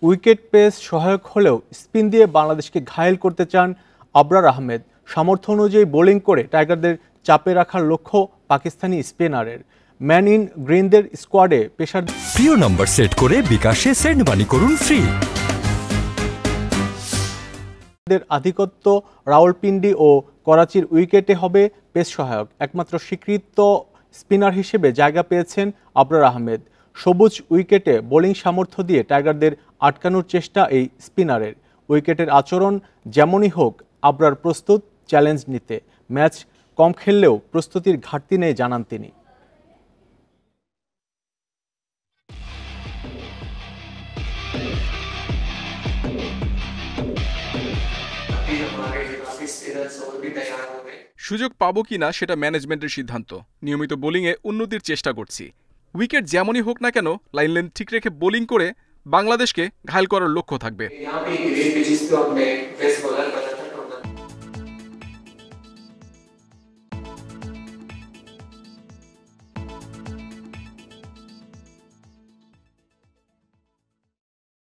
Wicket pace সহায়ক হলেও spin দিয়ে বাংলাদেশকে ঘায়েল করতে চান আবরার আহমেদ। সামর্থ্য অনুযায়ী বোলিং করে টাইগারদের চাপে রাখার লক্ষ্য পাকিস্তানি স্পিনারের। ম্যান ইন গ্রিনদের স্কোয়াডে পেশার প্রিয় নম্বর সেট করে বিকাশে সেন্ড মানি করুন ফ্রি। আধিপত্য রাওয়ালপিন্ডি ও করাচির উইকেটে হবে পেস সহায়ক। একমাত্র স্বীকৃত স্পিনার হিসেবে জায়গা পেয়েছেন আবরার আহমেদ। সবুজ উইকেটে বোলিং সামর্থ্য দিয়ে টাইগারদের আটকানোর চেষ্টা এই স্পিনারের। উইকেটের আচরণ যেমনই হোক আবরার প্রস্তুত চ্যালেঞ্জ নিতে। ম্যাচ কম খেললেও প্রস্তুতির ঘাটতি নেই জানান তিনি। সুযোগ পাবো কিনা সেটা ম্যানেজমেন্টের সিদ্ধান্ত। নিয়মিত বোলিংয়ে উন্নতির চেষ্টা করছি। উইকেট যেমনই হোক না কেন লাইন লেন্থ ঠিক রেখে বোলিং করে বাংলাদেশকে ঘায়েল করার লক্ষ্য থাকবে।